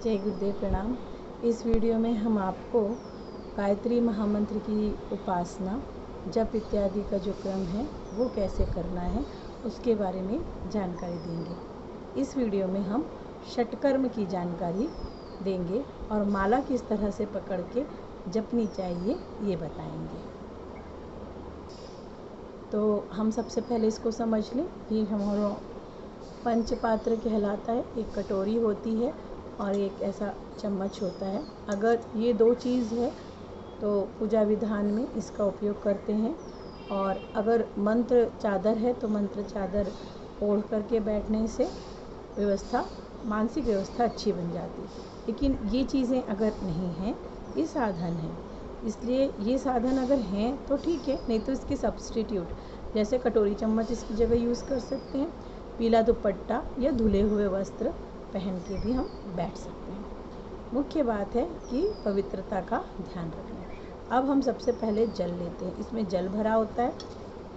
जय गुरुदेव प्रणाम। इस वीडियो में हम आपको गायत्री महामंत्र की उपासना जप इत्यादि का जो क्रम है वो कैसे करना है उसके बारे में जानकारी देंगे। इस वीडियो में हम षटकर्म की जानकारी देंगे और माला किस तरह से पकड़ के जपनी चाहिए ये बताएंगे। तो हम सबसे पहले इसको समझ लें। ये हमारा पंचपात्र कहलाता है। एक कटोरी होती है और एक ऐसा चम्मच होता है। अगर ये दो चीज़ है तो पूजा विधान में इसका उपयोग करते हैं। और अगर मंत्र चादर है तो मंत्र चादर ओढ़ करके बैठने से व्यवस्था, मानसिक व्यवस्था अच्छी बन जाती है। लेकिन ये चीज़ें अगर नहीं हैं, ये साधन है, इसलिए ये साधन अगर हैं तो ठीक है, नहीं तो इसके सब्सटीट्यूट जैसे कटोरी चम्मच इसकी जगह यूज़ कर सकते हैं। पीला दुपट्टा या धुले हुए वस्त्र पहन के भी हम बैठ सकते हैं। मुख्य बात है कि पवित्रता का ध्यान रखना। अब हम सबसे पहले जल लेते हैं। इसमें जल भरा होता है।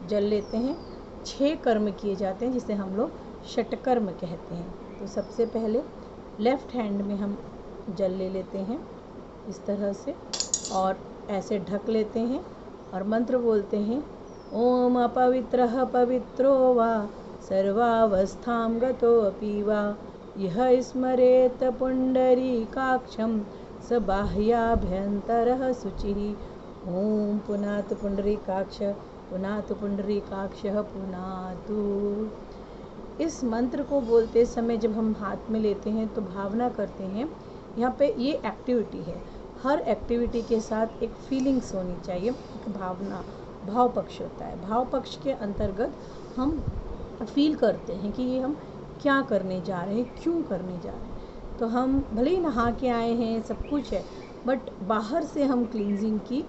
जल लेते हैं। 6 कर्म किए जाते हैं जिसे हम लोग षटकर्म कहते हैं। तो सबसे पहले लेफ़्ट हैंड में हम जल ले लेते हैं इस तरह से और ऐसे ढक लेते हैं और मंत्र बोलते हैं। ओम अपवित्रः पवित्रो वा सर्वावस्थां गतोऽपि वा यः स्मरेत पुण्डरीकाक्षं स बाह्याभ्यन्तरः शुचिः। ओम पुनातु पुण्डरीकाक्ष पुनातु पुण्डरीकाक्षः पुनातु। इस मंत्र को बोलते समय जब हम हाथ में लेते हैं तो भावना करते हैं। यहाँ पे ये एक्टिविटी है। हर एक्टिविटी के साथ एक फीलिंग्स होनी चाहिए, एक भावना, भाव पक्ष होता है। भाव पक्ष के अंतर्गत हम फील करते हैं कि ये हम क्या करने जा रहे हैं, क्यों करने जा रहे हैं। तो हम भले ही नहा के आए हैं, सब कुछ है, बट बाहर से हम क्लींजिंग की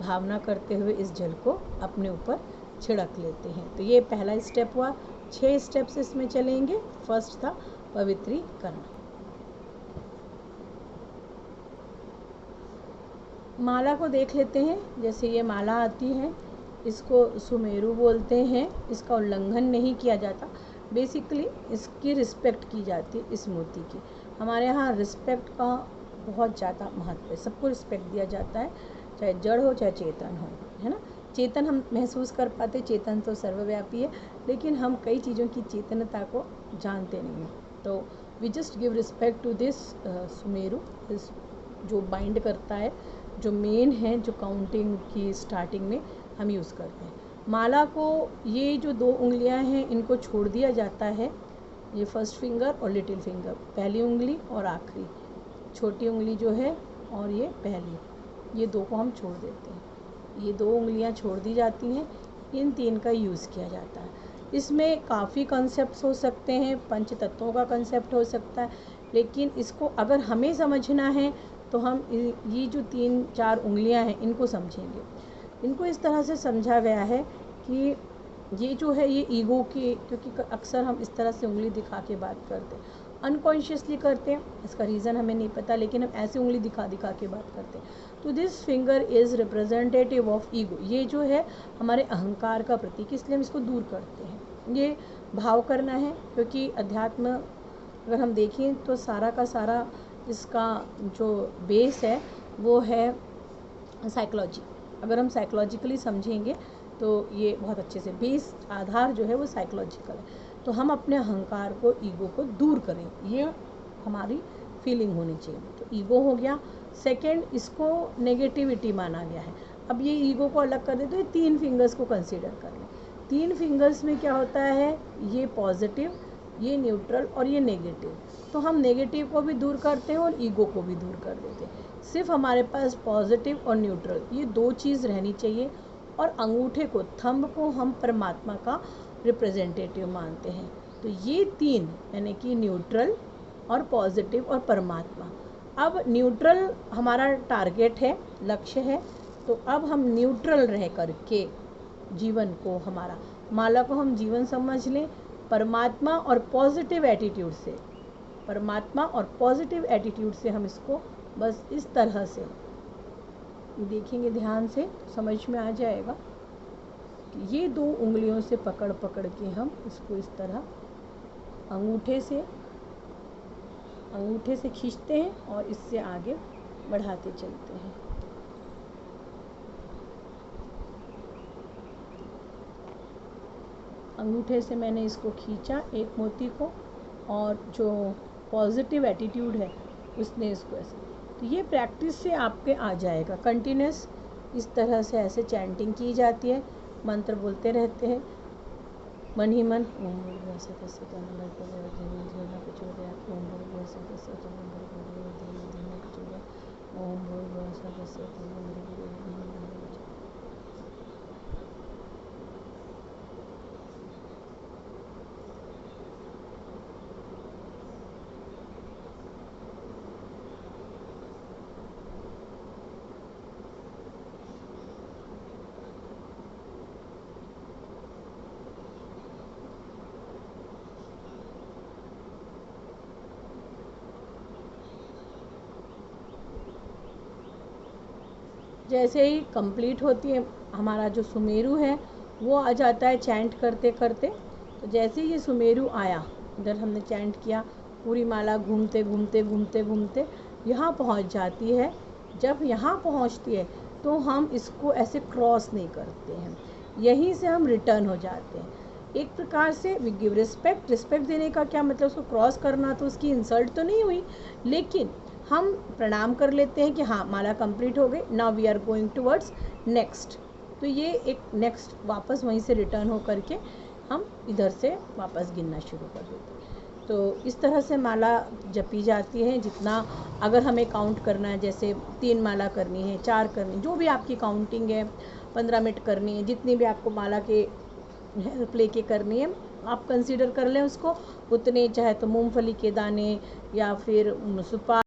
भावना करते हुए इस जल को अपने ऊपर छिड़क लेते हैं। तो ये पहला स्टेप हुआ। 6 स्टेप्स इसमें चलेंगे। फर्स्ट था पवित्रीकरण। माला को देख लेते हैं। जैसे ये माला आती है, इसको सुमेरु बोलते हैं। इसका उल्लंघन नहीं किया जाता। बेसिकली इसकी रिस्पेक्ट की जाती है। इस मूर्ति की हमारे यहाँ रिस्पेक्ट का बहुत ज़्यादा महत्व है। सबको रिस्पेक्ट दिया जाता है, चाहे जड़ हो चाहे चेतन हो, है ना। चेतन हम महसूस कर पाते, चेतन तो सर्वव्यापी है, लेकिन हम कई चीज़ों की चेतनता को जानते नहीं हैं। तो we just give respect to this Sumeru, जो बाइंड करता है, जो मेन है, जो काउंटिंग की स्टार्टिंग में हम यूज़ करते हैं। माला को ये जो 2 उंगलियां हैं इनको छोड़ दिया जाता है। ये फर्स्ट फिंगर और लिटिल फिंगर, पहली उंगली और आखिरी छोटी उंगली जो है, और ये पहली, ये 2 को हम छोड़ देते हैं। ये 2 उंगलियां छोड़ दी जाती हैं। इन 3 का यूज़ किया जाता है। इसमें काफ़ी कंसेप्ट हो सकते हैं, पंच तत्वों का कंसेप्ट हो सकता है, लेकिन इसको अगर हमें समझना है तो हम ये जो 3-4 उंगलियां हैं इनको समझेंगे। इनको इस तरह से समझा गया है कि ये जो है ये ईगो की, क्योंकि अक्सर हम इस तरह से उंगली दिखा के बात करते हैं, अनकॉन्शियसली करते हैं, इसका रीज़न हमें नहीं पता, लेकिन हम ऐसे उंगली दिखा दिखा के बात करते हैं। तो this finger is representative of ego. ये जो है हमारे अहंकार का प्रतीक, इसलिए हम इसको दूर करते हैं। ये भाव करना है, क्योंकि अध्यात्म अगर हम देखें तो सारा का सारा इसका जो बेस है वो है साइकोलॉजी। अगर हम साइकोलॉजिकली समझेंगे तो ये बहुत अच्छे से बेस, आधार जो है वो साइकोलॉजिकल है। तो हम अपने अहंकार को, ईगो को दूर करें, ये हमारी फीलिंग होनी चाहिए। तो ईगो हो गया। सेकंड, इसको नेगेटिविटी माना गया है। अब ये ईगो को अलग कर दे तो ये 3 फिंगर्स को कंसीडर कर लें। 3 फिंगर्स में क्या होता है, ये पॉजिटिव, ये न्यूट्रल और ये नेगेटिव। तो हम नेगेटिव को भी दूर करते हैं और ईगो को भी दूर कर देते हैं। सिर्फ हमारे पास पॉजिटिव और न्यूट्रल, ये 2 चीज़ रहनी चाहिए। और अंगूठे को, थंब को हम परमात्मा का रिप्रेजेंटेटिव मानते हैं। तो ये 3 यानी कि न्यूट्रल और पॉजिटिव और परमात्मा। अब न्यूट्रल हमारा टारगेट है, लक्ष्य है। तो अब हम न्यूट्रल रह करके जीवन को, हमारा माला को हम जीवन समझ लें। परमात्मा और पॉजिटिव एटीट्यूड से, परमात्मा और पॉजिटिव एटीट्यूड से हम इसको बस इस तरह से देखेंगे, ध्यान से तो समझ में आ जाएगा कि ये 2 उंगलियों से पकड़ पकड़ के हम इसको इस तरह अंगूठे से अंगूठे से खींचते हैं और इससे आगे बढ़ाते चलते हैं। अंगूठे से मैंने इसको खींचा एक मोती को, और जो पॉजिटिव एटीट्यूड है उसने इसको ऐसे, तो ये प्रैक्टिस से आपके आ जाएगा। कंटिन्यूस इस तरह से ऐसे चैंटिंग की जाती है, मंत्र बोलते रहते हैं मन ही मन। ओम भूर्भुवः स्वः तस्य धीमहि प्रचोदयात्। ओम भूर्भुवः स्वः तस्य धीमहि प्रचोदयात्। ओम भूर्भुवः स्वः तस्य धीमहि प्रचोदयात्। जैसे ही कंप्लीट होती है हमारा जो सुमेरु है वो आ जाता है चैंट करते करते। तो जैसे ही ये सुमेरु आया, इधर हमने चैंट किया, पूरी माला घूमते घूमते घूमते घूमते यहाँ पहुँच जाती है। जब यहाँ पहुँचती है तो हम इसको ऐसे क्रॉस नहीं करते हैं, यहीं से हम रिटर्न हो जाते हैं। एक प्रकार से वी गिव रिस्पेक्ट। रिस्पेक्ट देने का क्या मतलब, उसको क्रॉस करना तो उसकी इंसल्ट तो नहीं हुई, लेकिन हम प्रणाम कर लेते हैं कि हाँ माला कंप्लीट हो गई, now we are going towards next. तो ये एक नेक्स्ट वापस वहीं से रिटर्न हो करके हम इधर से वापस गिनना शुरू कर देते हैं। तो इस तरह से माला जपी जाती है। जितना अगर हमें काउंट करना है, जैसे 3 माला करनी है, 4 करनी, जो भी आपकी काउंटिंग है, 15 मिनट करनी है, जितनी भी आपको माला के हेल्प लेके करनी है आप कंसीडर कर लें उसको उतने, चाहे तो मूंगफली के दाने या फिर सुपारी